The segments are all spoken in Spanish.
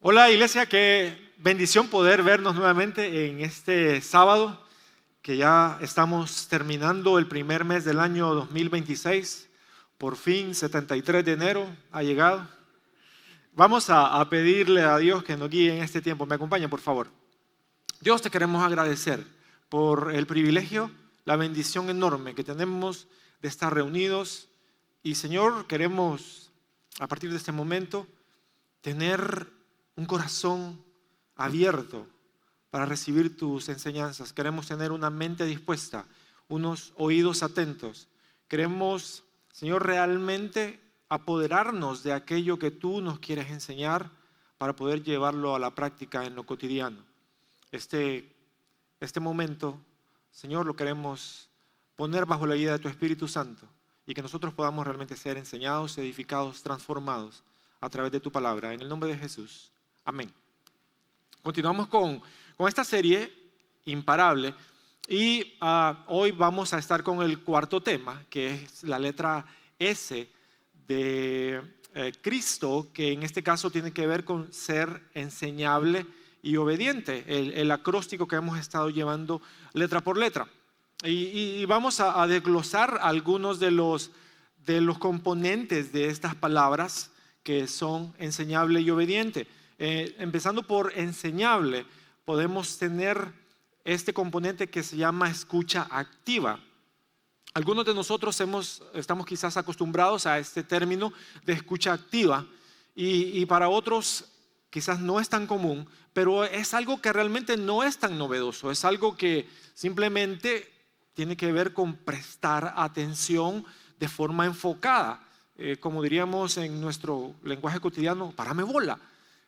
Hola iglesia, qué bendición poder vernos nuevamente en este sábado, que ya estamos terminando el primer mes del año 2026. Por fin, 73 de enero ha llegado. Vamos a pedirle a Dios que nos guíe en este tiempo. ¿Me acompaña, por favor? Dios, te queremos agradecer por el privilegio, la bendición enorme que tenemos de estar reunidos. Y Señor, queremos a partir de este momento tener un corazón abierto para recibir tus enseñanzas. Queremos tener una mente dispuesta, unos oídos atentos. Queremos, Señor, realmente apoderarnos de aquello que tú nos quieres enseñar para poder llevarlo a la práctica en lo cotidiano. Este momento, Señor, lo queremos poner bajo la guía de tu Espíritu Santo y que nosotros podamos realmente ser enseñados, edificados, transformados a través de tu palabra. En el nombre de Jesús. Amén. Continuamos con esta serie imparable y hoy vamos a estar con el cuarto tema, que es la letra S de Cristo, que en este caso tiene que ver con ser enseñable y obediente, el acróstico que hemos estado llevando letra por letra. Y vamos a desglosar algunos de los componentes de estas palabras que son enseñable y obediente. Empezando por enseñable, podemos tener este componente que se llama escucha activa. Algunos de nosotros estamos quizás acostumbrados a este término de escucha activa y para otros quizás no es tan común, pero es algo que realmente no es tan novedoso, es algo que simplemente tiene que ver con prestar atención de forma enfocada, como diríamos en nuestro lenguaje cotidiano, párame bola.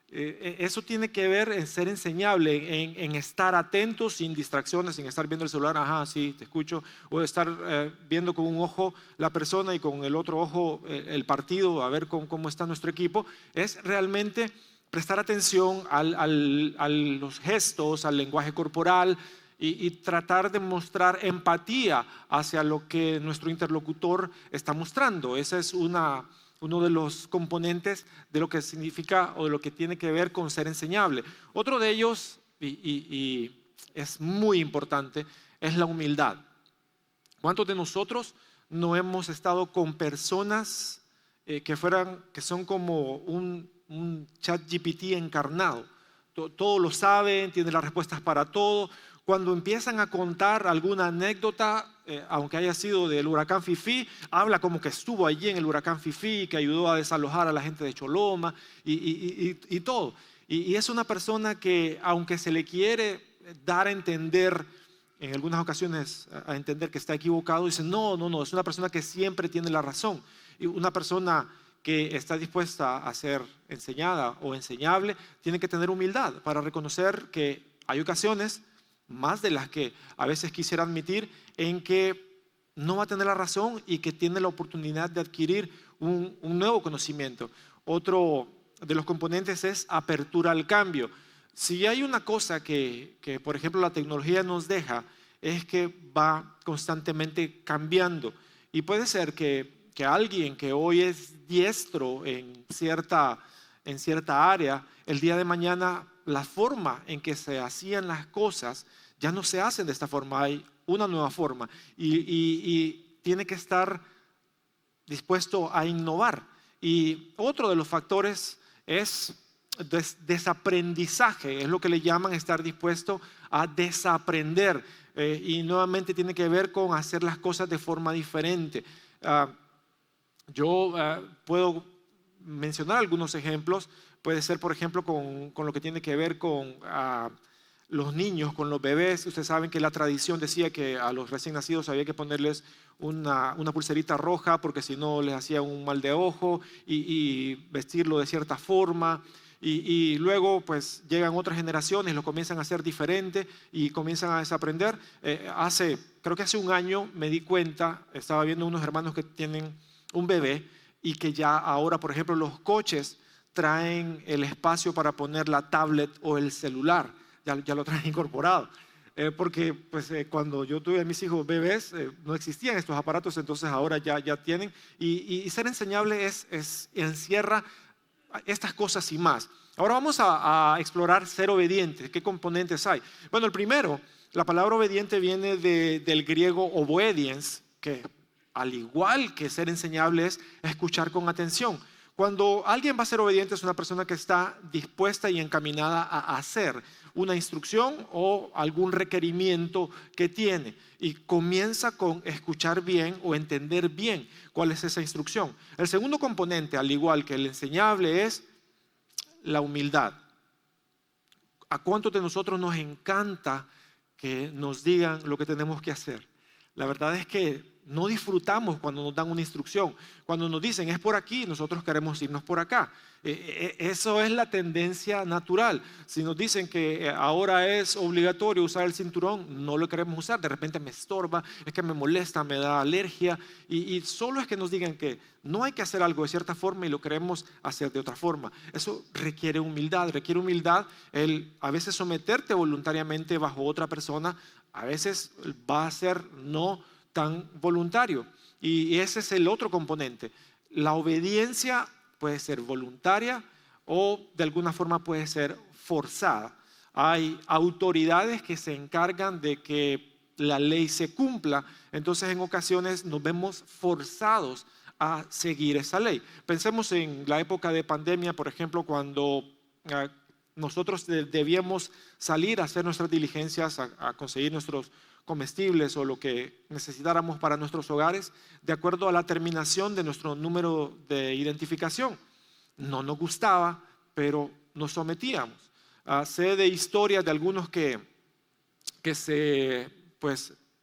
Eso tiene que ver en ser enseñable, en estar atento sin distracciones, sin estar viendo el celular, ajá, sí, te escucho, o estar viendo con un ojo la persona y con el otro ojo el partido, a ver cómo está nuestro equipo. Es realmente prestar atención a los gestos, al lenguaje corporal y tratar de mostrar empatía hacia lo que nuestro interlocutor está mostrando. Esa es uno de los componentes de lo que significa o de lo que tiene que ver con ser enseñable. Otro de ellos, y es muy importante, es la humildad. ¿Cuántos de nosotros no hemos estado con personas que son como un chat GPT encarnado? Todo lo saben, tienen las respuestas para todo. Cuando empiezan a contar alguna anécdota, aunque haya sido del huracán Fifi, habla como que estuvo allí en el huracán Fifi, que ayudó a desalojar a la gente de Choloma y todo. Y es una persona que, aunque se le quiere dar a entender, en algunas ocasiones a entender que está equivocado, dice no, es una persona que siempre tiene la razón. Y una persona que está dispuesta a ser enseñada o enseñable tiene que tener humildad para reconocer que hay ocasiones, más de las que a veces quisiera admitir, en que no va a tener la razón y que tiene la oportunidad de adquirir un nuevo conocimiento. Otro de los componentes es apertura al cambio. Si hay una cosa que por ejemplo la tecnología nos deja, es que va constantemente cambiando y puede ser que alguien que hoy es diestro en cierta área, el día de mañana la forma en que se hacían las cosas ya no se hacen de esta forma, hay una nueva forma y tiene que estar dispuesto a innovar. Y otro de los factores es desaprendizaje, es lo que le llaman estar dispuesto a desaprender, y nuevamente tiene que ver con hacer las cosas de forma diferente. Yo puedo mencionar algunos ejemplos. Puede ser, por ejemplo, con lo que tiene que ver con los niños, con los bebés. Ustedes saben que la tradición decía que a los recién nacidos había que ponerles una pulserita roja porque si no les hacía un mal de ojo y vestirlo de cierta forma. Y luego pues llegan otras generaciones, lo comienzan a hacer diferente y comienzan a desaprender. Creo que hace un año me di cuenta, estaba viendo unos hermanos que tienen un bebé y que ya ahora, por ejemplo, los coches traen el espacio para poner la tablet o el celular, ya lo traen incorporado. Porque pues, cuando yo tuve a mis hijos bebés no existían estos aparatos, entonces ahora ya tienen. Y ser enseñable encierra estas cosas y más. Ahora vamos a explorar ser obediente. ¿Qué componentes hay? Bueno, el primero, la palabra obediente viene del griego obedience, que al igual que ser enseñable es escuchar con atención. Cuando alguien va a ser obediente es una persona que está dispuesta y encaminada a hacer una instrucción o algún requerimiento que tiene, y comienza con escuchar bien o entender bien cuál es esa instrucción. El segundo componente, al igual que el enseñable, es la humildad. ¿A cuántos de nosotros nos encanta que nos digan lo que tenemos que hacer? La verdad es que no disfrutamos cuando nos dan una instrucción. Cuando nos dicen es por aquí, nosotros queremos irnos por acá. Eso es la tendencia natural. Si nos dicen que ahora es obligatorio usar el cinturón, no lo queremos usar. De repente me estorba, es que me molesta, me da alergia. Y solo es que nos digan que no hay que hacer algo de cierta forma y lo queremos hacer de otra forma. Eso requiere humildad el a veces someterte voluntariamente bajo otra persona. A veces va a ser no tan voluntario. Y ese es el otro componente. La obediencia puede ser voluntaria o de alguna forma puede ser forzada. Hay autoridades que se encargan de que la ley se cumpla, entonces en ocasiones nos vemos forzados a seguir esa ley. Pensemos en la época de pandemia, por ejemplo, cuando nosotros debíamos salir a hacer nuestras diligencias, a conseguir nuestros comestibles o lo que necesitáramos para nuestros hogares, de acuerdo a la terminación de nuestro número de identificación. No nos gustaba, pero nos sometíamos. Sé de historias de algunos que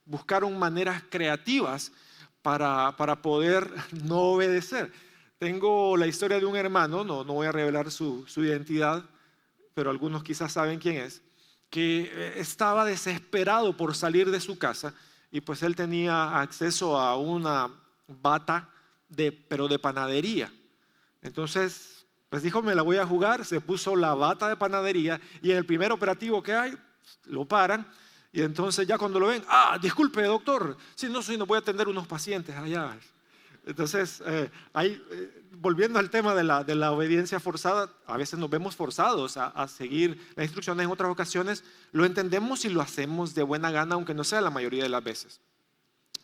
buscaron maneras creativas para poder no obedecer. Tengo la historia de un hermano, no voy a revelar su identidad, pero algunos quizás saben quién es, que estaba desesperado por salir de su casa y pues él tenía acceso a una bata pero de panadería. Entonces, pues dijo, me la voy a jugar, se puso la bata de panadería y en el primer operativo que hay, lo paran y entonces ya cuando lo ven, disculpe doctor, si no voy a atender unos pacientes allá. Entonces, volviendo al tema de la obediencia forzada, a veces nos vemos forzados a seguir las instrucciones. En otras ocasiones lo entendemos y lo hacemos de buena gana, aunque no sea la mayoría de las veces.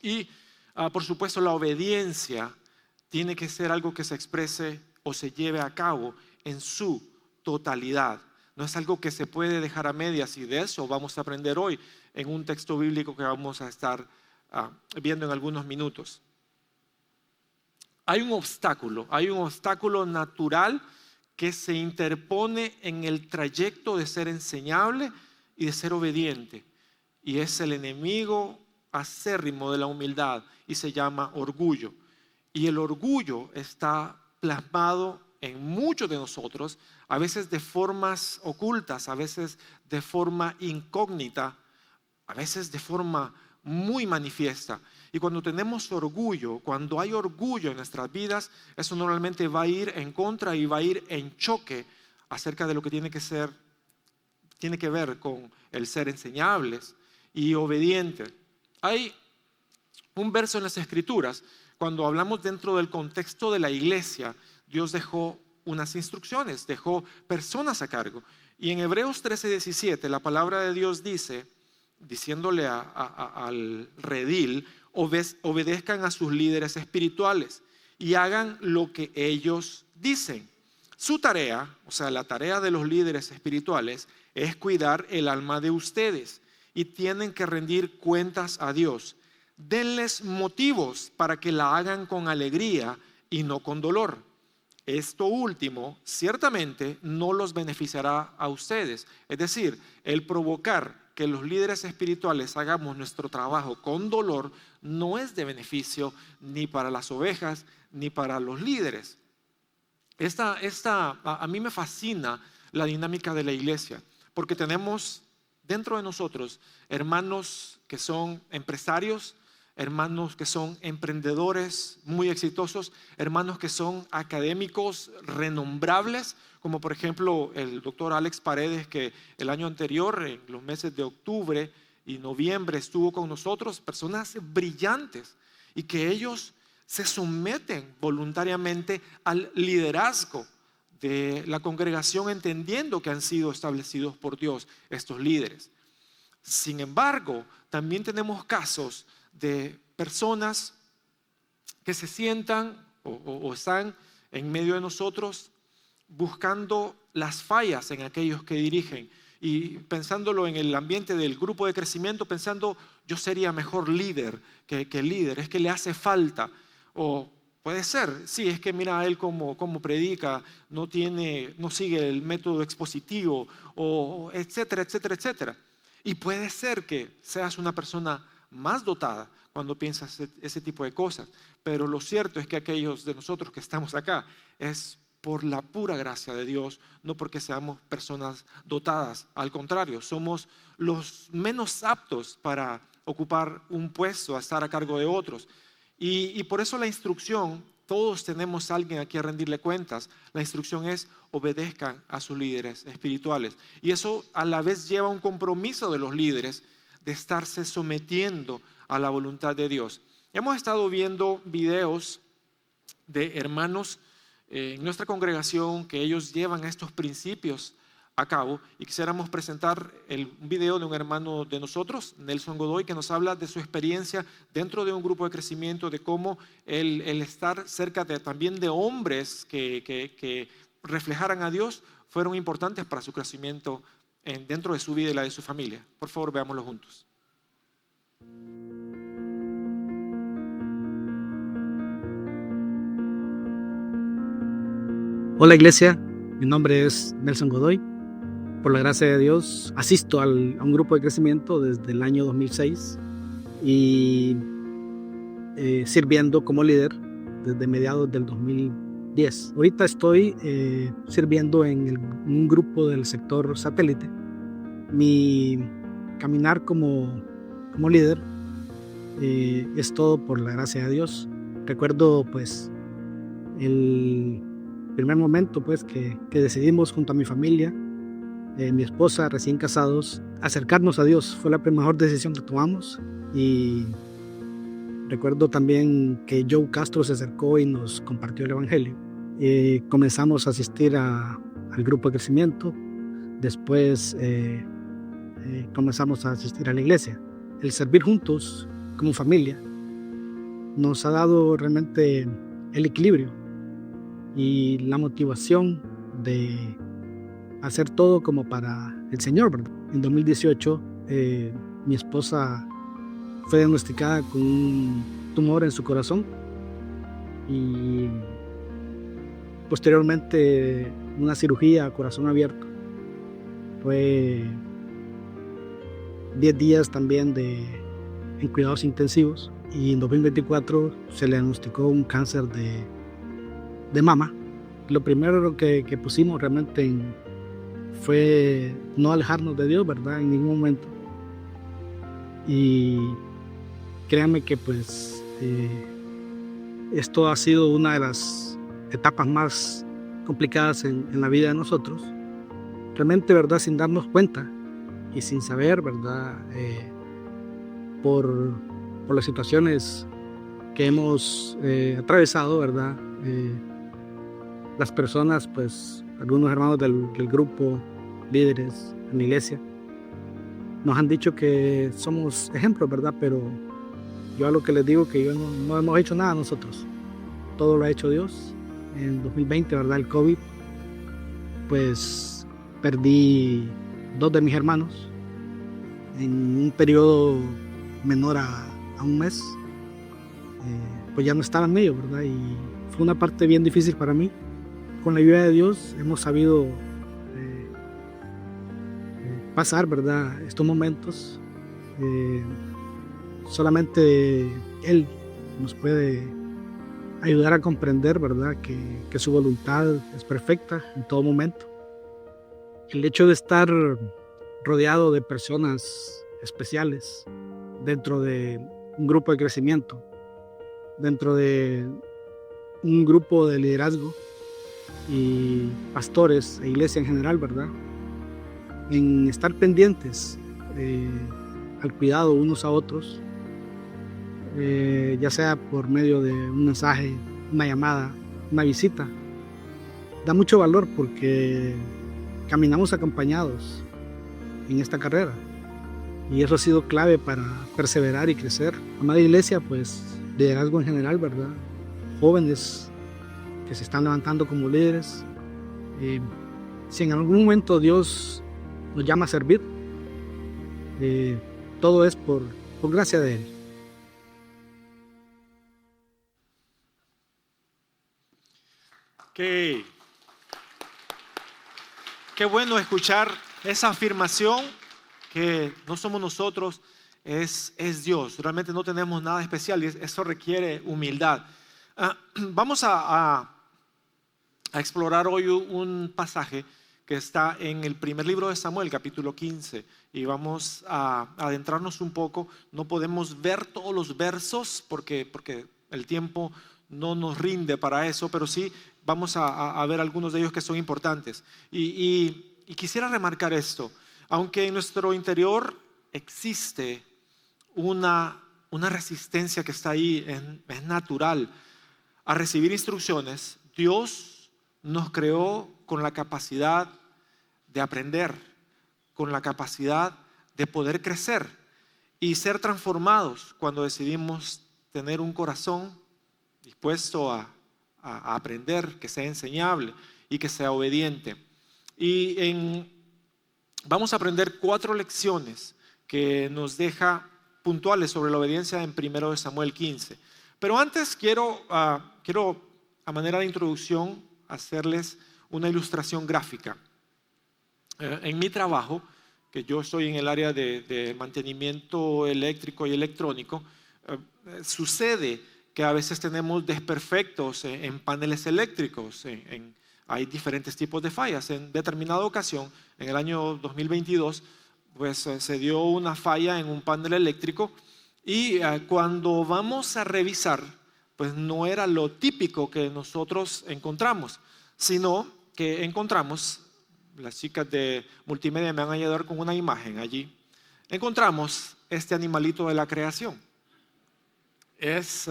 Y por supuesto la obediencia tiene que ser algo que se exprese o se lleve a cabo en su totalidad. No es algo que se puede dejar a medias, y de eso vamos a aprender hoy en un texto bíblico que vamos a estar viendo en algunos minutos. Hay un obstáculo natural que se interpone en el trayecto de ser enseñable y de ser obediente. Y es el enemigo acérrimo de la humildad y se llama orgullo. Y el orgullo está plasmado en muchos de nosotros, a veces de formas ocultas, a veces de forma incógnita, a veces de forma muy manifiesta. Y cuando tenemos orgullo, cuando hay orgullo en nuestras vidas, eso normalmente va a ir en contra y va a ir en choque acerca de lo que tiene que ver con el ser enseñables y obedientes. Hay un verso en las Escrituras, cuando hablamos dentro del contexto de la iglesia, Dios dejó unas instrucciones, dejó personas a cargo. Y en Hebreos 13:17 la palabra de Dios dice, diciéndole al redil, obedezcan a sus líderes espirituales y hagan lo que ellos dicen. Su tarea, o sea, la tarea de los líderes espirituales, es cuidar el alma de ustedes y tienen que rendir cuentas a Dios. Denles motivos para que la hagan con alegría y no con dolor. Esto último ciertamente no los beneficiará a ustedes. Es decir, el provocar que los líderes espirituales hagamos nuestro trabajo con dolor no es de beneficio ni para las ovejas ni para los líderes. A mí me fascina la dinámica de la iglesia, porque tenemos dentro de nosotros hermanos que son empresarios, hermanos que son emprendedores muy exitosos, hermanos que son académicos renombrables, como por ejemplo el doctor Alex Paredes, que el año anterior, en los meses de octubre y noviembre, estuvo con nosotros, personas brillantes, y que ellos se someten voluntariamente al liderazgo de la congregación entendiendo que han sido establecidos por Dios estos líderes. Sin embargo, también tenemos casos de personas que se sientan o están en medio de nosotros buscando las fallas en aquellos que dirigen y pensándolo en el ambiente del grupo de crecimiento, pensando yo sería mejor líder que el líder, es que le hace falta. O puede ser, sí, es que mira a él como predica, no sigue el método expositivo, o etcétera, etcétera, etcétera. Y puede ser que seas una persona más dotada cuando piensas ese tipo de cosas, pero lo cierto es que aquellos de nosotros que estamos acá es por la pura gracia de Dios, no porque seamos personas dotadas. Al contrario, somos los menos aptos para ocupar un puesto, a estar a cargo de otros. Y por eso la instrucción, todos tenemos a alguien a quien rendirle cuentas. La instrucción es: obedezcan a sus líderes espirituales. Y eso a la vez lleva un compromiso de los líderes de estarse sometiendo a la voluntad de Dios. Hemos estado viendo videos de hermanos en nuestra congregación que ellos llevan estos principios a cabo, y quisiéramos presentar un video de un hermano de nosotros, Nelson Godoy, que nos habla de su experiencia dentro de un grupo de crecimiento, de cómo el estar cerca también de hombres que reflejaran a Dios fueron importantes para su crecimiento dentro de su vida y la de su familia. Por favor, veámoslo juntos. Hola iglesia, mi nombre es Nelson Godoy. Por la gracia de Dios asisto a un grupo de crecimiento desde el año 2006 y sirviendo como líder desde mediados del 2010. Ahorita estoy sirviendo en un grupo del sector satélite. Mi caminar como líder es todo por la gracia de Dios. Recuerdo pues el primer momento pues que decidimos junto a mi familia, mi esposa, recién casados, acercarnos a Dios. Fue la mejor decisión que tomamos. Y recuerdo también que Joe Castro se acercó y nos compartió el evangelio. Comenzamos a asistir al grupo de crecimiento. Después comenzamos a asistir a la iglesia. El servir juntos como familia nos ha dado realmente el equilibrio y la motivación de hacer todo como para el Señor, ¿verdad? En 2018 mi esposa fue diagnosticada con un tumor en su corazón y posteriormente una cirugía a corazón abierto. Fue 10 días también en cuidados intensivos, y en 2024 se le diagnosticó un cáncer de mama. Lo primero que pusimos realmente fue no alejarnos de Dios, ¿verdad? En ningún momento. Y créanme que pues esto ha sido una de las etapas más complicadas en la vida de nosotros. Realmente, ¿verdad? Sin darnos cuenta y sin saber, ¿verdad? Por las situaciones que hemos atravesado, ¿verdad? Las personas, pues algunos hermanos del grupo, líderes en la iglesia, nos han dicho que somos ejemplos, ¿verdad? Pero yo a lo que les digo que yo no hemos hecho nada nosotros. Todo lo ha hecho Dios. En 2020, ¿verdad? El COVID, pues perdí 2 de mis hermanos en un periodo menor a un mes. Pues ya no estaban ellos, ¿verdad? Y fue una parte bien difícil para mí. Con la ayuda de Dios hemos sabido pasar, ¿verdad? Estos momentos. Solamente Él nos puede ayudar a comprender, ¿verdad? Que su voluntad es perfecta en todo momento. El hecho de estar rodeado de personas especiales dentro de un grupo de crecimiento, dentro de un grupo de liderazgo y pastores e iglesia en general, ¿verdad? En estar pendientes al cuidado unos a otros, ya sea por medio de un mensaje, una llamada, una visita, da mucho valor porque caminamos acompañados en esta carrera y eso ha sido clave para perseverar y crecer. Amada iglesia, pues liderazgo en general, ¿verdad? Jóvenes que se están levantando como líderes. Si en algún momento Dios nos llama a servir, todo es por gracia de Él. Qué bueno escuchar esa afirmación que no somos nosotros, es Dios. Realmente no tenemos nada especial y eso requiere humildad. Vamos a explorar hoy un pasaje que está en el primer libro de Samuel, capítulo 15, y vamos a adentrarnos un poco. No podemos ver todos los versos porque el tiempo no nos rinde para eso, pero sí vamos a ver algunos de ellos que son importantes. Y quisiera remarcar esto: aunque en nuestro interior existe una resistencia que está ahí, es natural a recibir instrucciones, Dios nos creó con la capacidad de aprender, con la capacidad de poder crecer y ser transformados cuando decidimos tener un corazón dispuesto a aprender, que sea enseñable y que sea obediente. Vamos a aprender 4 lecciones que nos deja puntuales sobre la obediencia en 1 Samuel 15. Pero antes quiero a manera de introducción hacerles una ilustración gráfica. En mi trabajo, que yo estoy en el área de mantenimiento eléctrico y electrónico, sucede que a veces tenemos desperfectos en paneles eléctricos, hay diferentes tipos de fallas. En determinada ocasión, en el año 2022, pues se dio una falla en un panel eléctrico y cuando vamos a revisar, pues no era lo típico que nosotros encontramos, sino que encontramos, las chicas de multimedia me van a ayudar con una imagen allí, encontramos este animalito de la creación. Es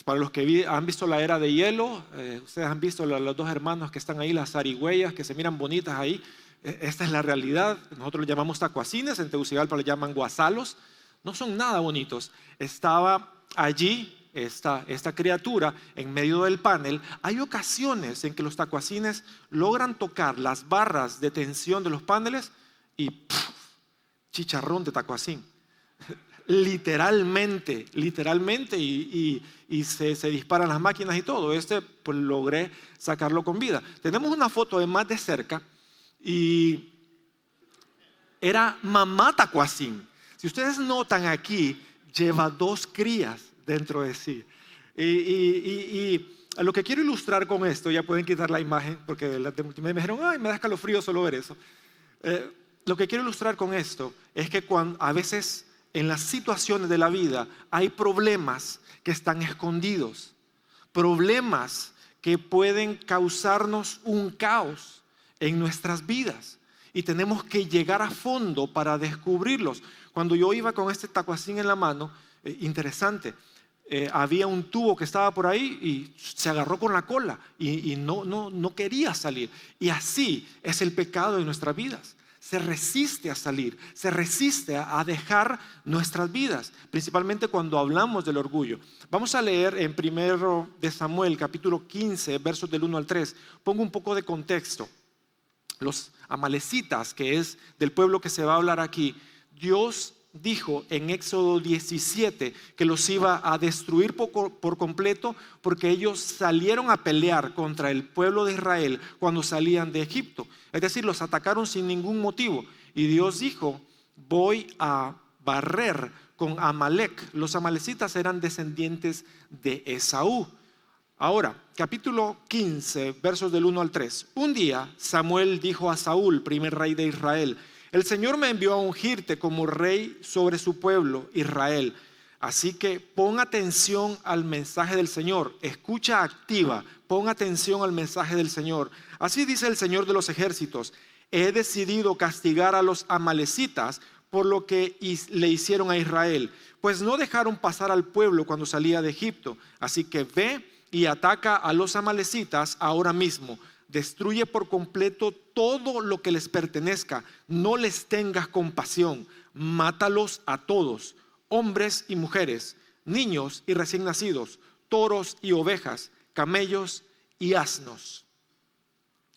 para los que han visto la era de hielo, ustedes han visto los 2 hermanos que están ahí, las zarigüeyas, que se miran bonitas ahí. Esta es la realidad. Nosotros le llamamos tacuacines, en Tegucigalpa le llaman guasalos. No son nada bonitos. Estaba allí esta criatura en medio del panel. Hay ocasiones en que los tacuacines logran tocar las barras de tensión de los paneles y ¡puf!, chicharrón de tacuacín. Literalmente, y se disparan las máquinas y todo. Pues logré sacarlo con vida. Tenemos una foto de más de cerca y era mamá tacuacín. Si ustedes notan aquí, lleva 2 crías dentro de sí. Y lo que quiero ilustrar con esto, ya pueden quitar la imagen porque las de multimedia me dijeron, ay, me da escalofrío solo ver eso. Lo que quiero ilustrar con esto es que a veces en las situaciones de la vida hay problemas que están escondidos, problemas que pueden causarnos un caos en nuestras vidas y tenemos que llegar a fondo para descubrirlos. Cuando yo iba con este tacuacín en la mano, interesante, había un tubo que estaba por ahí y se agarró con la cola y no quería salir. Y así es el pecado de nuestras vidas. Se resiste a salir, se resiste a dejar nuestras vidas, principalmente cuando hablamos del orgullo. Vamos a leer en 1 de Samuel, capítulo 15, versos del 1 al 3. Pongo un poco de contexto. Los amalecitas, que es del pueblo que se va a hablar aquí, Dios dijo en Éxodo 17 que los iba a destruir por completo porque ellos salieron a pelear contra el pueblo de Israel cuando salían de Egipto. Es decir, los atacaron sin ningún motivo. Y Dios dijo, voy a barrer con Amalek. Los amalecitas eran descendientes de Esaú. Ahora, capítulo 15, versos del 1 al 3. Un día Samuel dijo a Saúl, primer rey de Israel, el Señor me envió a ungirte como rey sobre su pueblo, Israel. Así que pon atención al mensaje del Señor. Escucha activa, pon atención al mensaje del Señor. Así dice el Señor de los ejércitos. He decidido castigar a los amalecitas por lo que le hicieron a Israel, pues no dejaron pasar al pueblo cuando salía de Egipto. Así que ve y ataca a los amalecitas ahora mismo. destruye por completo todo lo que les pertenezca, no les tengas compasión, mátalos a todos, hombres y mujeres, niños y recién nacidos, toros y ovejas, camellos y asnos.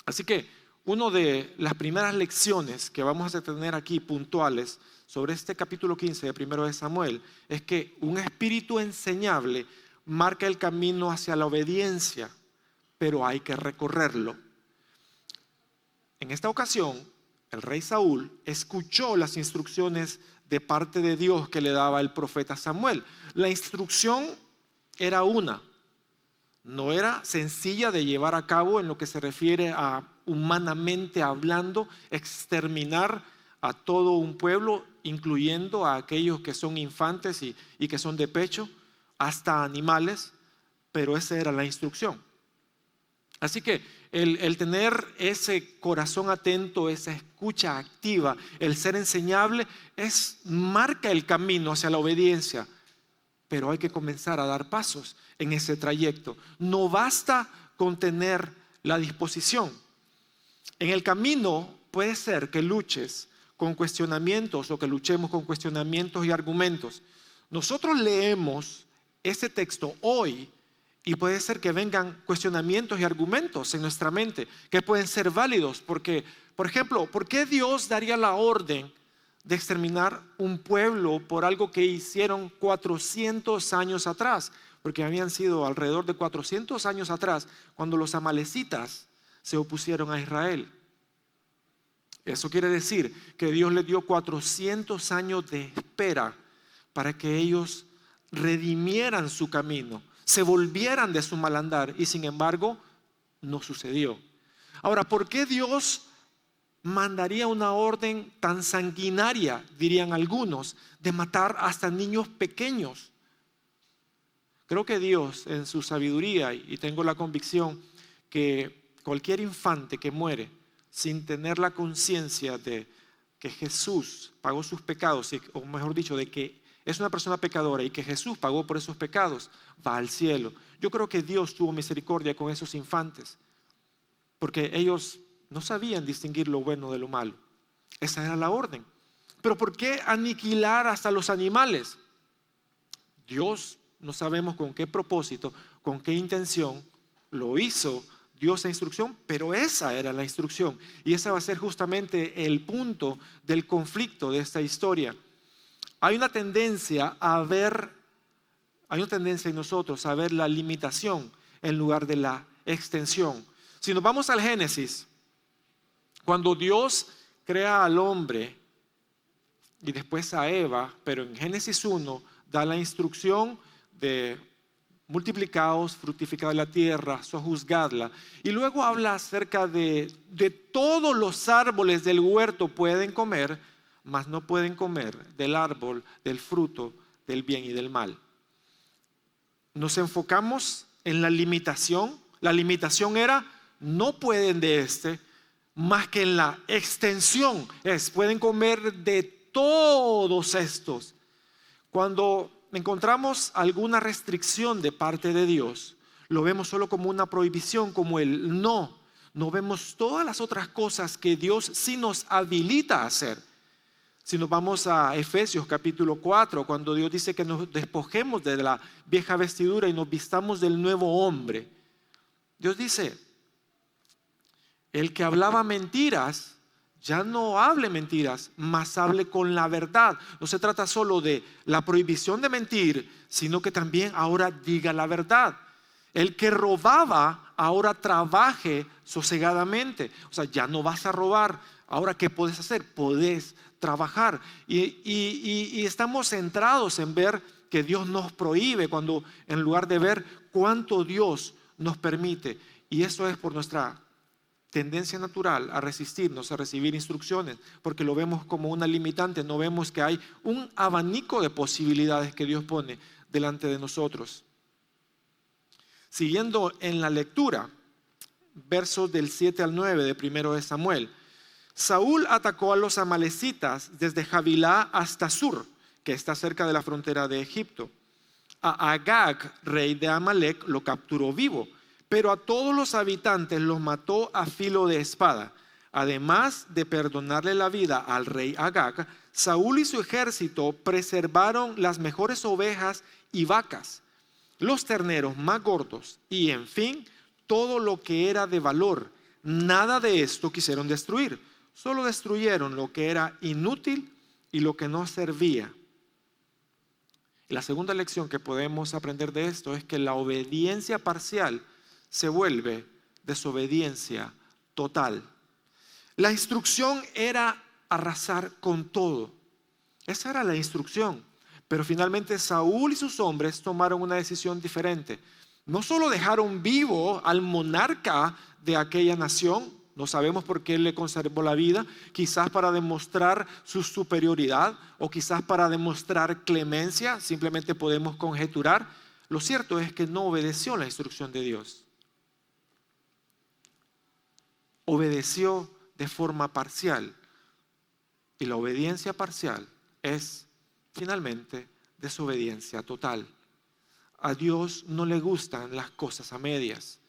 Así que una de las primeras lecciones que vamos a tener aquí puntuales sobre este capítulo 15 de Primero de Samuel es que un espíritu enseñable marca el camino hacia la obediencia, pero hay que recorrerlo. En esta ocasión, el rey Saúl escuchó las instrucciones de parte de Dios que le daba el profeta Samuel. La instrucción era una, no era sencilla de llevar a cabo en lo que se refiere a, humanamente hablando, exterminar a todo un pueblo, incluyendo a aquellos que son infantes y que son de pecho, hasta animales, pero esa era la instrucción. Así que el tener ese corazón atento, esa escucha activa, el ser enseñable, marca el camino hacia la obediencia. Pero hay que comenzar a dar pasos en ese trayecto. No basta con tener la disposición. En el camino puede ser que luches con cuestionamientos o que luchemos con cuestionamientos y argumentos. Nosotros leemos este texto hoy y puede ser que vengan cuestionamientos y argumentos en nuestra mente que pueden ser válidos. Porque, por ejemplo, ¿por qué Dios daría la orden de exterminar un pueblo por algo que hicieron 400 años atrás? Porque habían sido alrededor de 400 años atrás cuando los amalecitas se opusieron a Israel. Eso quiere decir que Dios les dio 400 años de espera para que ellos redimieran su camino, se volvieran de su mal andar, y sin embargo no sucedió. Ahora, ¿por qué Dios mandaría una orden tan sanguinaria, dirían algunos, de matar hasta niños pequeños? Creo que Dios, en su sabiduría, y tengo la convicción que cualquier infante que muere sin tener la conciencia de que Jesús pagó sus pecados, o mejor dicho, de que es una persona pecadora y que Jesús pagó por esos pecados, va al cielo. Yo creo que Dios tuvo misericordia con esos infantes, porque ellos no sabían distinguir lo bueno de lo malo. Esa era la orden. Pero ¿por qué aniquilar hasta los animales? Dios, no sabemos con qué propósito, con qué intención lo hizo, dio esa instrucción, pero esa era la instrucción. Y ese va a ser justamente el punto del conflicto de esta historia. Hay una tendencia en nosotros a ver la limitación en lugar de la extensión. Si nos vamos al Génesis, cuando Dios crea al hombre y después a Eva, pero en Génesis 1 da la instrucción de multiplicaos, fructificad la tierra, sojuzgadla, y luego habla acerca de todos los árboles del huerto pueden comer, mas no pueden comer del árbol, del fruto, del bien y del mal. Nos enfocamos en la limitación. La limitación era, no pueden de este, más que en la extensión, pueden comer de todos estos. Cuando encontramos alguna restricción de parte de Dios, lo vemos solo como una prohibición, como el no. No vemos todas las otras cosas que Dios sí nos habilita a hacer. Si nos vamos a Efesios capítulo 4, cuando Dios dice que nos despojemos de la vieja vestidura y nos vistamos del nuevo hombre, Dios dice, el que hablaba mentiras, ya no hable mentiras, mas hable con la verdad. No se trata solo de la prohibición de mentir, sino que también ahora diga la verdad. El que robaba, ahora trabaje sosegadamente. O sea, ya no vas a robar. Ahora, ¿qué puedes hacer? Puedes trabajar. Y estamos centrados en ver que Dios nos prohíbe, cuando en lugar de ver cuánto Dios nos permite. Y eso es por nuestra tendencia natural a resistirnos, a recibir instrucciones, porque lo vemos como una limitante. No vemos que hay un abanico de posibilidades que Dios pone delante de nosotros. Siguiendo en la lectura, versos del 7 al 9 de Primero de Samuel. Saúl atacó a los amalecitas desde Javilá hasta Sur, que está cerca de la frontera de Egipto. A Agag, rey de Amalec, lo capturó vivo, pero a todos los habitantes los mató a filo de espada. Además de perdonarle la vida al rey Agag, Saúl y su ejército preservaron las mejores ovejas y vacas, los terneros más gordos y, en fin, todo lo que era de valor. Nada de esto quisieron destruir, solo destruyeron lo que era inútil y lo que no servía. Y la segunda lección que podemos aprender de esto es que la obediencia parcial se vuelve desobediencia total. La instrucción era arrasar con todo. Esa era la instrucción. Pero finalmente Saúl y sus hombres tomaron una decisión diferente. No solo dejaron vivo al monarca de aquella nación, no sabemos por qué él le conservó la vida, quizás para demostrar su superioridad o quizás para demostrar clemencia, simplemente podemos conjeturar. Lo cierto es que no obedeció la instrucción de Dios. Obedeció de forma parcial. Y la obediencia parcial es finalmente desobediencia total. A Dios no le gustan las cosas a medias.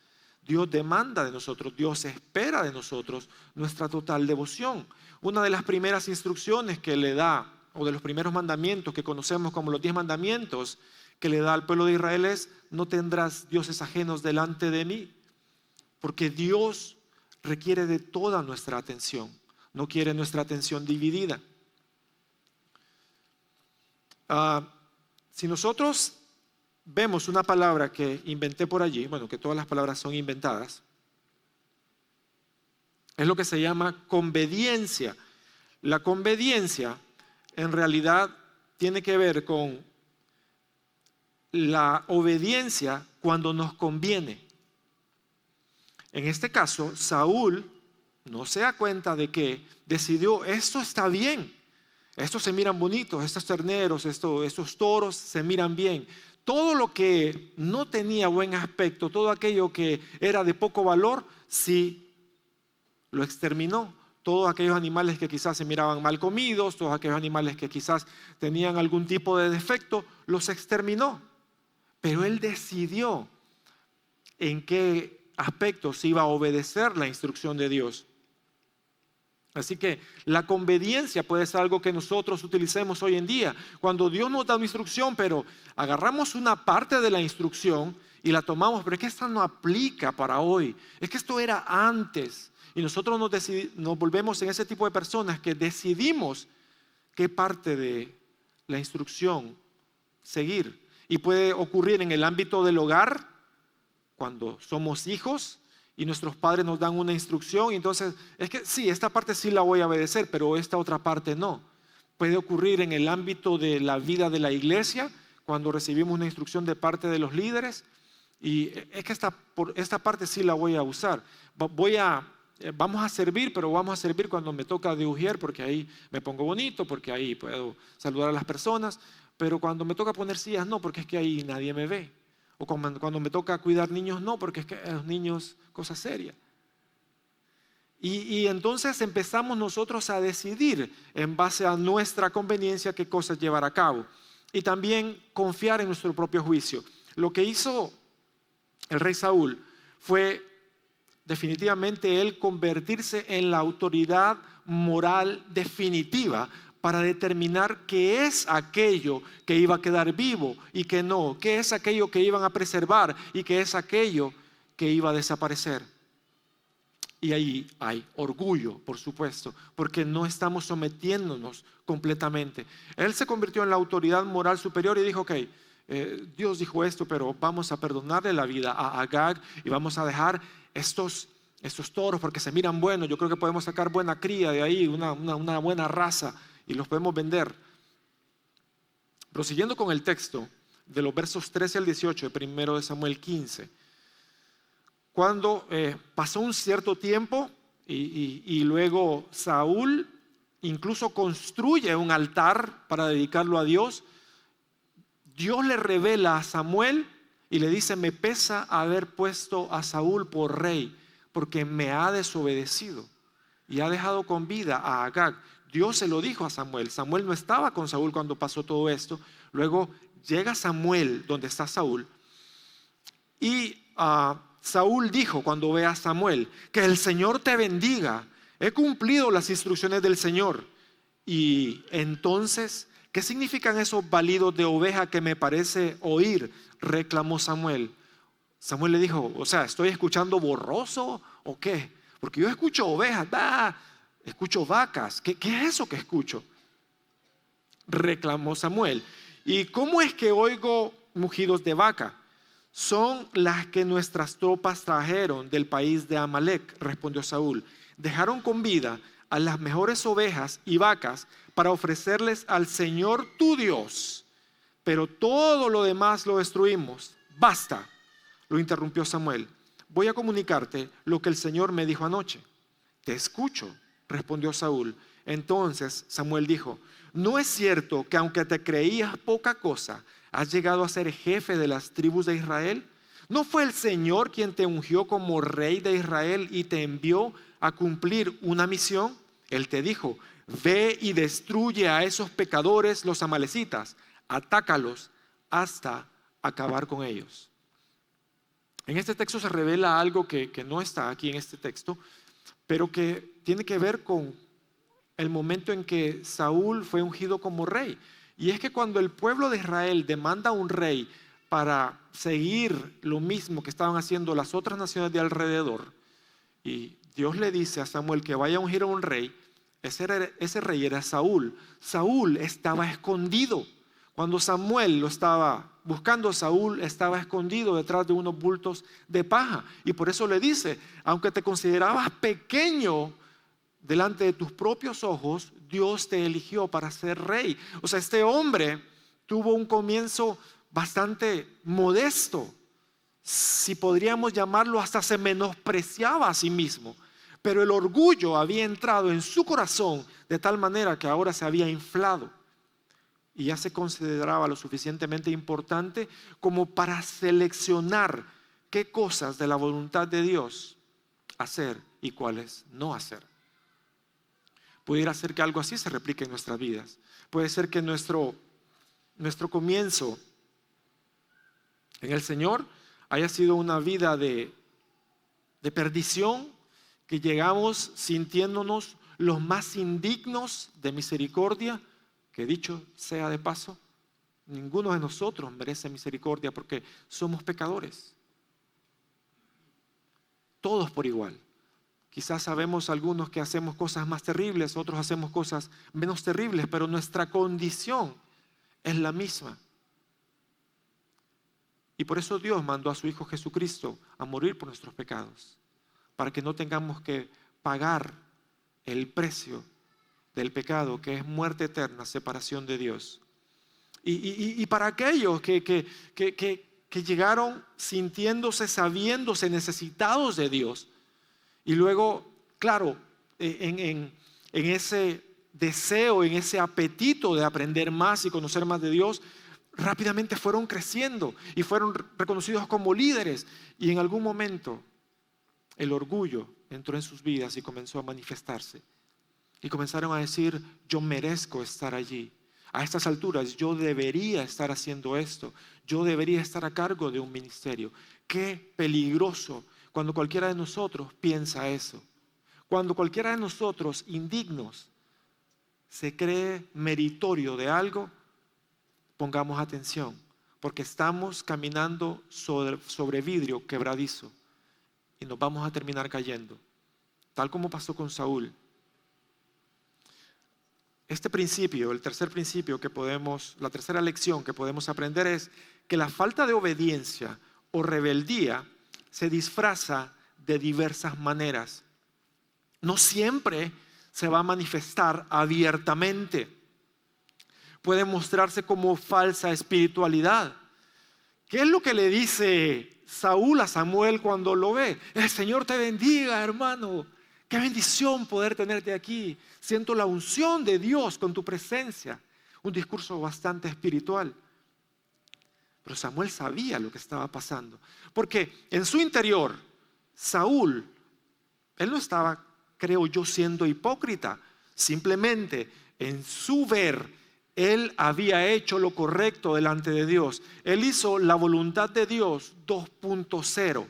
Dios demanda de nosotros, Dios espera de nosotros nuestra total devoción. Una de las primeras instrucciones que le da, o de los primeros mandamientos que conocemos como los 10 mandamientos que le da al pueblo de Israel es: no tendrás dioses ajenos delante de mí. Porque Dios requiere de toda nuestra atención, no quiere nuestra atención dividida. Si nosotros vemos una palabra que inventé por allí, bueno, que todas las palabras son inventadas, es lo que se llama conveniencia. La conveniencia en realidad tiene que ver con la obediencia cuando nos conviene. En este caso, Saúl no se da cuenta de que decidió: esto está bien, estos se miran bonitos, estos terneros, estos toros se miran bien. Todo lo que no tenía buen aspecto, todo aquello que era de poco valor, sí lo exterminó. Todos aquellos animales que quizás se miraban mal comidos, todos aquellos animales que quizás tenían algún tipo de defecto, los exterminó. Pero él decidió en qué aspectos iba a obedecer la instrucción de Dios. Así que la conveniencia puede ser algo que nosotros utilicemos hoy en día. Cuando Dios nos da una instrucción, pero agarramos una parte de la instrucción y la tomamos, pero es que esta no aplica para hoy. Es que esto era antes. Y nosotros nos volvemos en ese tipo de personas que decidimos qué parte de la instrucción seguir. Y puede ocurrir en el ámbito del hogar, cuando somos hijos y nuestros padres nos dan una instrucción, y entonces es que sí, esta parte sí la voy a obedecer, pero esta otra parte no. Puede ocurrir en el ámbito de la vida de la iglesia, cuando recibimos una instrucción de parte de los líderes, y es que esta parte sí la voy a usar. Vamos a servir, pero vamos a servir cuando me toca de ujier, porque ahí me pongo bonito, porque ahí puedo saludar a las personas, pero cuando me toca poner sillas no, porque es que ahí nadie me ve. O cuando me toca cuidar niños, no, porque es que los niños, cosa seria. Y entonces empezamos nosotros a decidir en base a nuestra conveniencia qué cosas llevar a cabo. Y también confiar en nuestro propio juicio. Lo que hizo el rey Saúl fue definitivamente él convertirse en la autoridad moral definitiva para determinar qué es aquello que iba a quedar vivo y qué no, qué es aquello que iban a preservar y qué es aquello que iba a desaparecer. Y ahí hay orgullo, por supuesto, porque no estamos sometiéndonos completamente. Él se convirtió en la autoridad moral superior y dijo: ok, Dios dijo esto, pero vamos a perdonarle la vida a Agag y vamos a dejar estos toros porque se miran buenos. Yo creo que podemos sacar buena cría de ahí, una buena raza, y los podemos vender. Prosiguiendo con el texto de los versos 13 al 18 de 1 Samuel 15, cuando pasó un cierto tiempo y luego Saúl incluso construye un altar para dedicarlo a Dios, Dios le revela a Samuel y le dice: me pesa haber puesto a Saúl por rey, porque me ha desobedecido y ha dejado con vida a Agag. Dios se lo dijo a Samuel. Samuel no estaba con Saúl cuando pasó todo esto. Luego llega Samuel donde está Saúl y Saúl dijo cuando ve a Samuel: que el Señor te bendiga, he cumplido las instrucciones del Señor. Y entonces, ¿qué significan esos balidos de oveja que me parece oír?, reclamó Samuel. Samuel le dijo: o sea, ¿estoy escuchando borroso o qué? Porque yo escucho ovejas, escucho vacas. ¿Qué es eso que escucho?, reclamó Samuel. ¿Y cómo es que oigo mugidos de vaca? Son las que nuestras tropas trajeron del país de Amalec, respondió Saúl. Dejaron con vida a las mejores ovejas y vacas para ofrecerles al Señor tu Dios, pero todo lo demás lo destruimos. Basta, lo interrumpió Samuel. Voy a comunicarte lo que el Señor me dijo anoche. Te escucho, respondió Saúl. Entonces Samuel dijo: ¿no es cierto que aunque te creías poca cosa, has llegado a ser jefe de las tribus de Israel? ¿No fue el Señor quien te ungió como rey de Israel y te envió a cumplir una misión? Él te dijo: ve y destruye a esos pecadores, los amalecitas, atácalos hasta acabar con ellos. En este texto se revela algo que no está aquí en este texto, pero que tiene que ver con el momento en que Saúl fue ungido como rey. Y es que cuando el pueblo de Israel demanda un rey para seguir lo mismo que estaban haciendo las otras naciones de alrededor, y Dios le dice a Samuel que vaya a ungir a un rey, ese rey era Saúl. Saúl estaba escondido. Cuando Samuel lo estaba buscando, Saúl estaba escondido detrás de unos bultos de paja. Y por eso le dice: aunque te considerabas pequeño delante de tus propios ojos, Dios te eligió para ser rey. O sea, este hombre tuvo un comienzo bastante modesto. Si podríamos llamarlo, hasta se menospreciaba a sí mismo. Pero el orgullo había entrado en su corazón de tal manera que ahora se había inflado. Y ya se consideraba lo suficientemente importante como para seleccionar qué cosas de la voluntad de Dios hacer y cuáles no hacer. Pudiera ser que algo así se replique en nuestras vidas. Puede ser que nuestro comienzo en el Señor haya sido una vida de perdición, que llegamos sintiéndonos los más indignos de misericordia, que dicho sea de paso, ninguno de nosotros merece misericordia porque somos pecadores. Todos por igual. Quizás sabemos algunos que hacemos cosas más terribles, otros hacemos cosas menos terribles, pero nuestra condición es la misma. Y por eso Dios mandó a su Hijo Jesucristo a morir por nuestros pecados, para que no tengamos que pagar el precio del pecado, que es muerte eterna, separación de Dios. Y para aquellos que llegaron sintiéndose, sabiéndose necesitados de Dios, y luego, claro, en ese deseo, en ese apetito de aprender más y conocer más de Dios, rápidamente fueron creciendo y fueron reconocidos como líderes. Y en algún momento el orgullo entró en sus vidas y comenzó a manifestarse. Y comenzaron a decir: yo merezco estar allí. A estas alturas yo debería estar haciendo esto. Yo debería estar a cargo de un ministerio. Qué peligroso cuando cualquiera de nosotros piensa eso. Cuando cualquiera de nosotros, indignos, se cree meritorio de algo, pongamos atención, porque estamos caminando sobre vidrio quebradizo y nos vamos a terminar cayendo, tal como pasó con Saúl. Este principio, el tercer principio la tercera lección que podemos aprender es que la falta de obediencia o rebeldía se disfraza de diversas maneras. No siempre se va a manifestar abiertamente. Puede mostrarse como falsa espiritualidad. ¿Qué es lo que le dice Saúl a Samuel cuando lo ve? El Señor te bendiga, hermano. Qué bendición poder tenerte aquí. Siento la unción de Dios con tu presencia. Un discurso bastante espiritual. Pero Samuel sabía lo que estaba pasando. Porque en su interior, Saúl, él no estaba, creo yo, siendo hipócrita. Simplemente en su ver, él había hecho lo correcto delante de Dios. Él hizo la voluntad de Dios 2.0.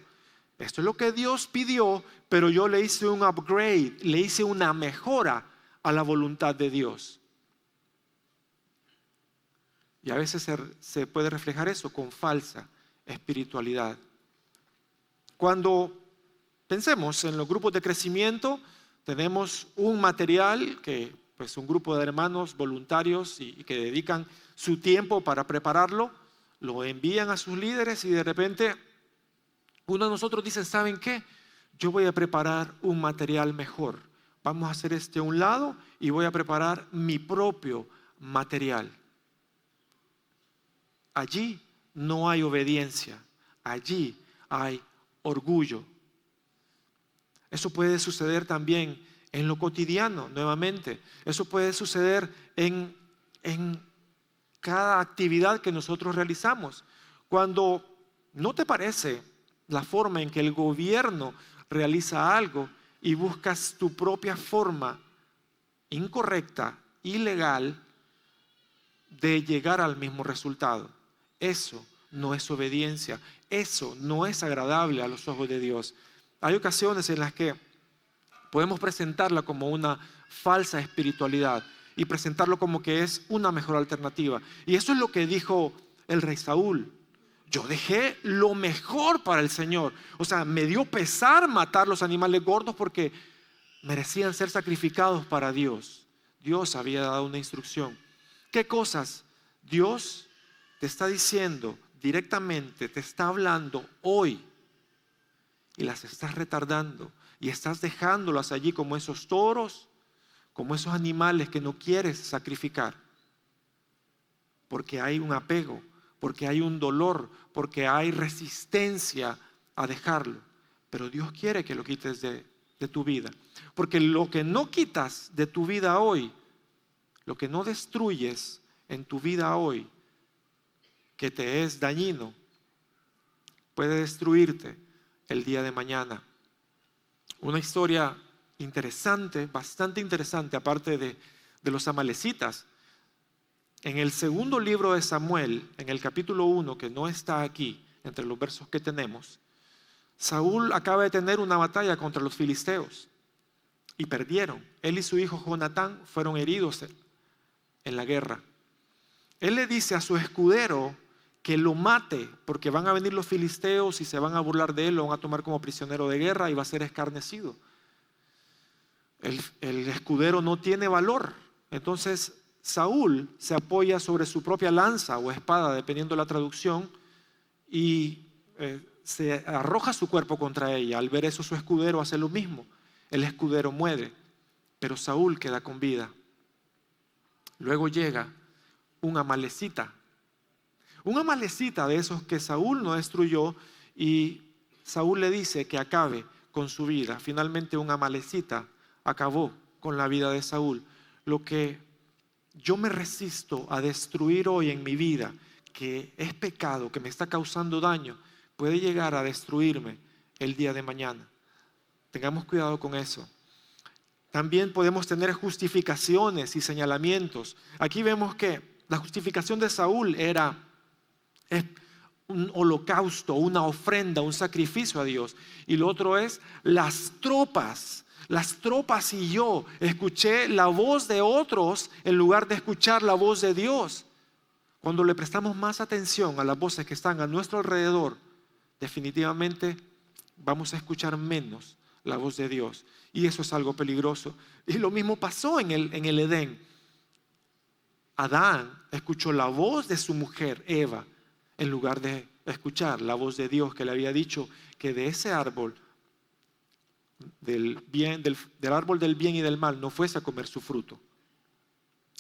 Esto es lo que Dios pidió, pero yo le hice un upgrade, le hice una mejora a la voluntad de Dios. Y a veces se puede reflejar eso con falsa espiritualidad. Cuando pensemos en los grupos de crecimiento, tenemos un material que pues un grupo de hermanos voluntarios y que dedican su tiempo para prepararlo, lo envían a sus líderes y de repente uno de nosotros dice, ¿saben qué? Yo voy a preparar un material mejor. Vamos a hacer a un lado y voy a preparar mi propio material. Allí no hay obediencia, allí hay orgullo. Eso puede suceder también en lo cotidiano, nuevamente. Eso puede suceder en cada actividad que nosotros realizamos. Cuando no te parece la forma en que el gobierno realiza algo y buscas tu propia forma incorrecta, ilegal, de llegar al mismo resultado. Eso no es obediencia, eso no es agradable a los ojos de Dios. Hay ocasiones en las que podemos presentarla como una falsa espiritualidad y presentarlo como que es una mejor alternativa. Y eso es lo que dijo el rey Saúl. Yo dejé lo mejor para el Señor. O sea, me dio pesar matar los animales gordos porque merecían ser sacrificados para Dios. Dios había dado una instrucción. ¿Qué cosas Dios te está diciendo directamente, te está hablando hoy y las estás retardando y estás dejándolas allí como esos toros, como esos animales que no quieres sacrificar? Porque hay un apego, porque hay un dolor, porque hay resistencia a dejarlo. Pero Dios quiere que lo quites de tu vida. Porque lo que no quitas de tu vida hoy, lo que no destruyes en tu vida hoy, que te es dañino, puede destruirte el día de mañana. Una historia interesante, bastante interesante, aparte de los amalecitas. En el segundo libro de Samuel, en el capítulo 1, que no está aquí, entre los versos que tenemos, Saúl acaba de tener una batalla contra los filisteos y perdieron. Él y su hijo Jonatán fueron heridos en la guerra. Él le dice a su escudero que lo mate porque van a venir los filisteos y se van a burlar de él, lo van a tomar como prisionero de guerra y va a ser escarnecido. El escudero no tiene valor. Entonces Saúl se apoya sobre su propia lanza o espada, dependiendo de la traducción, y se arroja su cuerpo contra ella. Al ver eso, su escudero hace lo mismo. El escudero muere, pero Saúl queda con vida. Luego llega un amalecita de esos que Saúl no destruyó, y Saúl le dice que acabe con su vida. Finalmente un amalecita acabó con la vida de Saúl. Lo que yo me resisto a destruir hoy en mi vida, que es pecado, que me está causando daño, puede llegar a destruirme el día de mañana. Tengamos cuidado con eso. También podemos tener justificaciones y señalamientos. Aquí vemos que la justificación de Saúl era un holocausto, una ofrenda, un sacrificio a Dios. Y lo otro es las tropas y yo escuché la voz de otros en lugar de escuchar la voz de Dios. Cuando le prestamos más atención a las voces que están a nuestro alrededor, definitivamente vamos a escuchar menos la voz de Dios. Y eso es algo peligroso. Y lo mismo pasó en el Edén. Adán escuchó la voz de su mujer, Eva, en lugar de escuchar la voz de Dios que le había dicho que de ese árbol, del árbol del bien y del mal, no fuese a comer su fruto.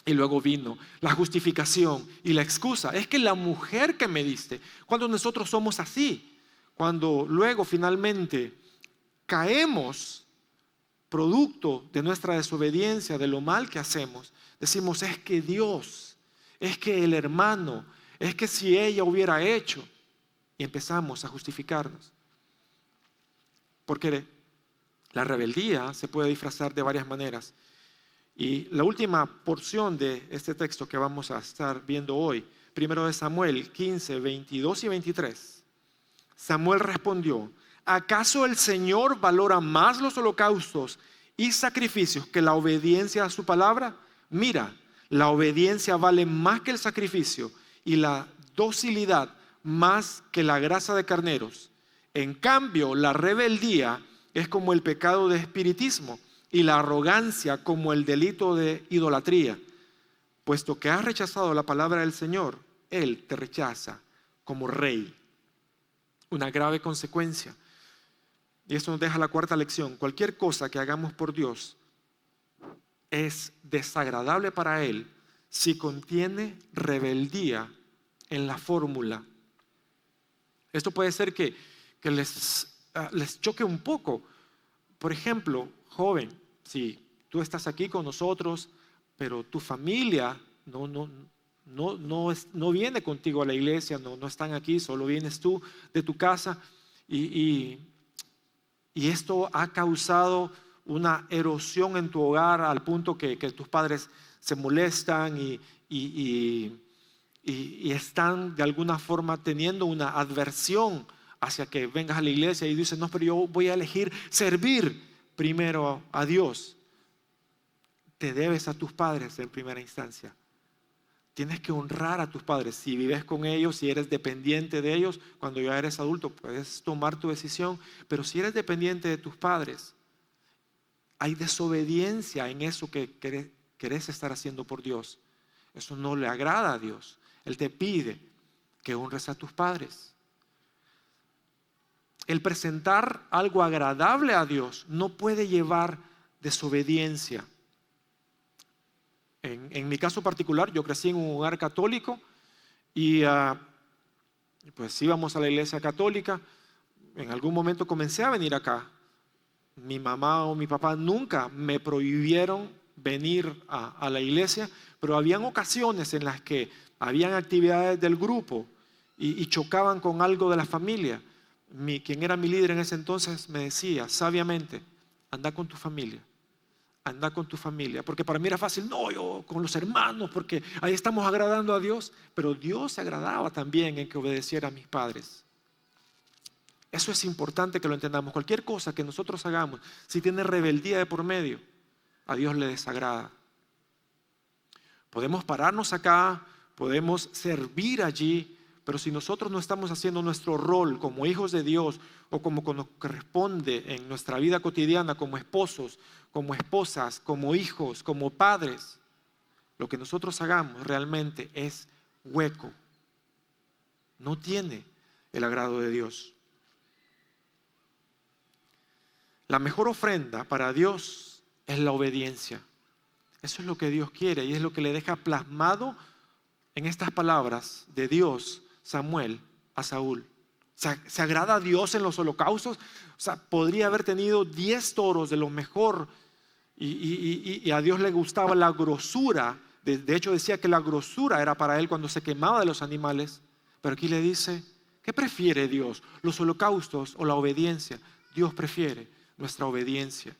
Y luego vino la justificación y la excusa. Es que la mujer que me diste, cuando nosotros somos así, cuando luego finalmente caemos producto de nuestra desobediencia, de lo mal que hacemos, decimos, es que Dios, es que el hermano, es que si ella hubiera hecho, y empezamos a justificarnos. Porque la rebeldía se puede disfrazar de varias maneras. Y la última porción de este texto que vamos a estar viendo hoy, primero de Samuel 15, 22 y 23. Samuel respondió: ¿Acaso el Señor valora más los holocaustos y sacrificios que la obediencia a su palabra? Mira, la obediencia vale más que el sacrificio y la docilidad más que la grasa de carneros. En cambio, la rebeldía es como el pecado de espiritismo y la arrogancia como el delito de idolatría. Puesto que has rechazado la palabra del Señor, Él te rechaza como rey. Una grave consecuencia. Y esto nos deja la cuarta lección. Cualquier cosa que hagamos por Dios es desagradable para Él si contiene rebeldía en la fórmula. Esto puede ser que les choque un poco. Por ejemplo, joven, si tú estás aquí con nosotros, pero tu familia no viene contigo a la iglesia, no están aquí, solo vienes tú de tu casa y esto ha causado una erosión en tu hogar al punto que tus padres se molestan y están de alguna forma teniendo una adversión hacia que vengas a la iglesia y dices, no, pero yo voy a elegir servir primero a Dios. Te debes a tus padres en primera instancia. Tienes que honrar a tus padres. Si vives con ellos, si eres dependiente de ellos, cuando ya eres adulto puedes tomar tu decisión. Pero si eres dependiente de tus padres, hay desobediencia en eso que querés estar haciendo por Dios. Eso no le agrada a Dios. Él te pide que honres a tus padres. El presentar algo agradable a Dios no puede llevar desobediencia. En mi caso particular, yo crecí en un hogar católico y pues íbamos a la iglesia católica. En algún momento comencé a venir acá. Mi mamá o mi papá nunca me prohibieron venir a la iglesia, pero habían ocasiones en las que habían actividades del grupo y chocaban con algo de la familia. Quien era mi líder en ese entonces me decía sabiamente, anda con tu familia. Anda con tu familia, porque para mí era fácil, no, yo con los hermanos, porque ahí estamos agradando a Dios, pero Dios se agradaba también en que obedeciera a mis padres. Eso es importante que lo entendamos. Cualquier cosa que nosotros hagamos, si tiene rebeldía de por medio, a Dios le desagrada. Podemos pararnos acá, podemos servir allí, pero si nosotros no estamos haciendo nuestro rol como hijos de Dios o como nos corresponde en nuestra vida cotidiana como esposos, como esposas, como hijos, como padres, lo que nosotros hagamos realmente es hueco. No tiene el agrado de Dios. La mejor ofrenda para Dios es la obediencia. Eso es lo que Dios quiere y es lo que le deja plasmado en estas palabras de Dios, Samuel, a Saúl. ¿Se agrada a Dios en los holocaustos? O sea, podría haber tenido 10 toros de lo mejor y a Dios le gustaba la grosura. De hecho decía que la grosura era para él cuando se quemaba de los animales. Pero aquí le dice, ¿qué prefiere Dios? ¿Los holocaustos o la obediencia? Dios prefiere nuestra obediencia.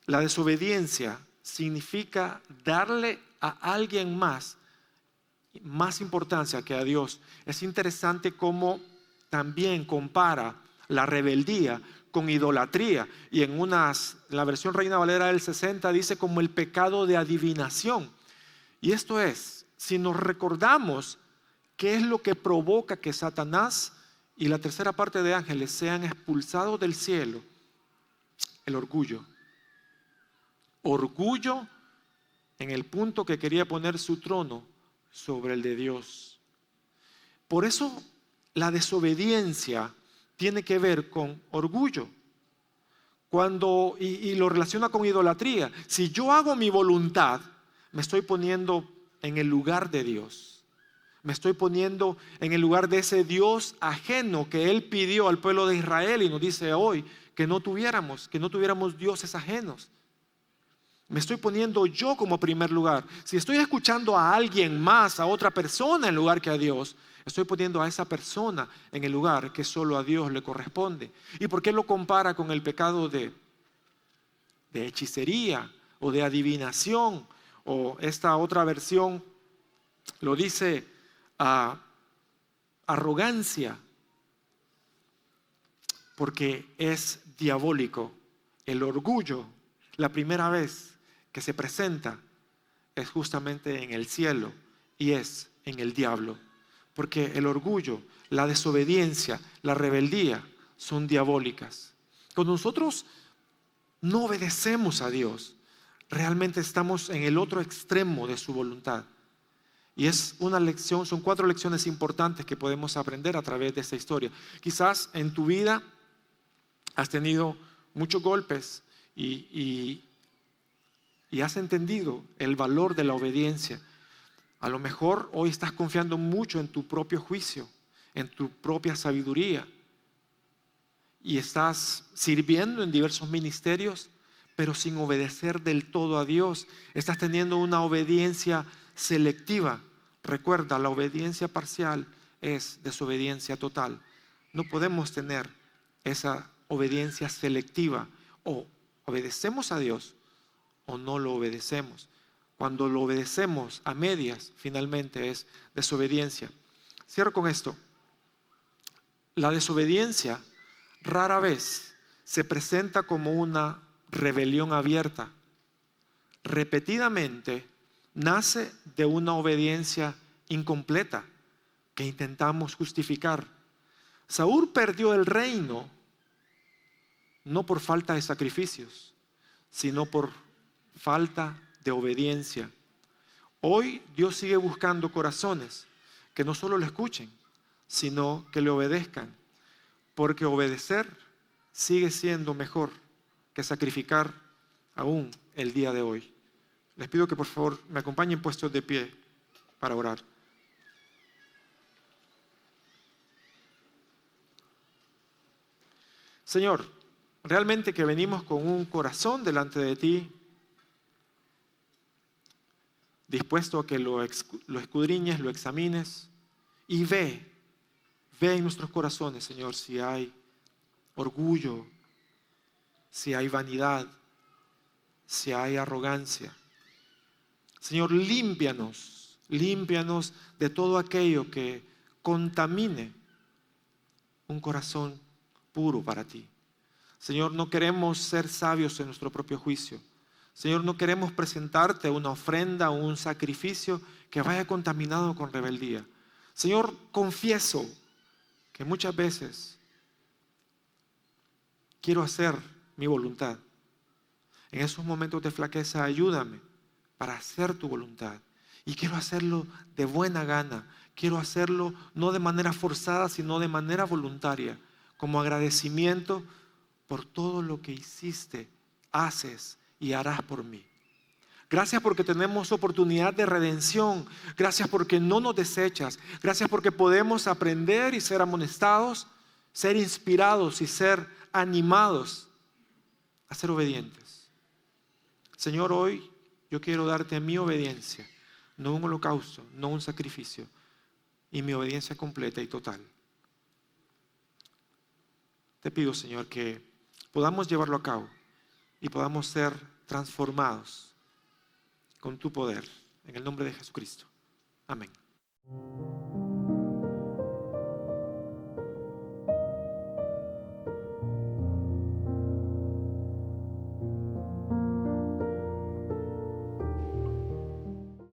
La desobediencia significa darle a alguien más importancia que a Dios. Es interesante cómo también compara la rebeldía con idolatría. Y en la versión Reina Valera del 60 dice como el pecado de adivinación. Y esto es, si nos recordamos qué es lo que provoca que Satanás y la tercera parte de ángeles sean expulsados del cielo, el orgullo. Orgullo en el punto que quería poner su trono sobre el de Dios. Por eso la desobediencia tiene que ver con orgullo. Y lo relaciona con idolatría. Si yo hago mi voluntad, me estoy poniendo en el lugar de Dios. Me estoy poniendo en el lugar de ese Dios ajeno que Él pidió al pueblo de Israel y nos dice hoy que no tuviéramos dioses ajenos. Me estoy poniendo yo como primer lugar. Si estoy escuchando a alguien más, a otra persona en lugar que a Dios, estoy poniendo a esa persona en el lugar que solo a Dios le corresponde. ¿Y por qué lo compara con el pecado de hechicería o de adivinación? O esta otra versión lo dice arrogancia. porque es diabólico. El orgullo, la primera vez que se presenta es justamente en el cielo y es en el diablo. Porque el orgullo, la desobediencia, la rebeldía son diabólicas. Cuando nosotros no obedecemos a Dios, realmente estamos en el otro extremo de su voluntad. Y es una lección, son 4 lecciones importantes que podemos aprender a través de esta historia. Quizás en tu vida has tenido muchos golpes y has entendido el valor de la obediencia. A lo mejor hoy estás confiando mucho en tu propio juicio, en tu propia sabiduría. Y estás sirviendo en diversos ministerios, pero sin obedecer del todo a Dios. Estás teniendo una obediencia selectiva. Recuerda, la obediencia parcial es desobediencia total. No podemos tener esa obediencia selectiva. O obedecemos a Dios o no lo obedecemos. Cuando lo obedecemos a medias, finalmente es desobediencia. Cierro con esto. La desobediencia rara vez se presenta como una rebelión abierta. Repetidamente nace de una obediencia incompleta que intentamos justificar. Saúl perdió el reino no por falta de sacrificios, sino por falta de obediencia. Hoy Dios sigue buscando corazones que no solo lo escuchen, sino que le obedezcan, porque obedecer sigue siendo mejor que sacrificar aún el día de hoy. Les pido que por favor me acompañen puestos de pie para orar. Señor, realmente que venimos con un corazón delante de ti, dispuesto a que lo escudriñes, lo examines y ve en nuestros corazones, Señor, si hay orgullo, si hay vanidad, si hay arrogancia. Señor, límpianos de todo aquello que contamine un corazón puro para ti. Señor, no queremos ser sabios en nuestro propio juicio. Señor, no queremos presentarte una ofrenda o un sacrificio que vaya contaminado con rebeldía. Señor, confieso que muchas veces quiero hacer mi voluntad. En esos momentos de flaqueza, ayúdame para hacer tu voluntad. Y quiero hacerlo de buena gana. Quiero hacerlo no de manera forzada, sino de manera voluntaria, como agradecimiento por todo lo que hiciste, haces y harás por mí. Gracias porque tenemos oportunidad de redención. Gracias porque no nos desechas. Gracias porque podemos aprender y ser amonestados, ser inspirados y ser animados a ser obedientes. Señor, hoy yo quiero darte mi obediencia, no un holocausto, no un sacrificio, y mi obediencia completa y total. Te pido, Señor, que podamos llevarlo a cabo y podamos ser transformados con tu poder. En el nombre de Jesucristo. Amén.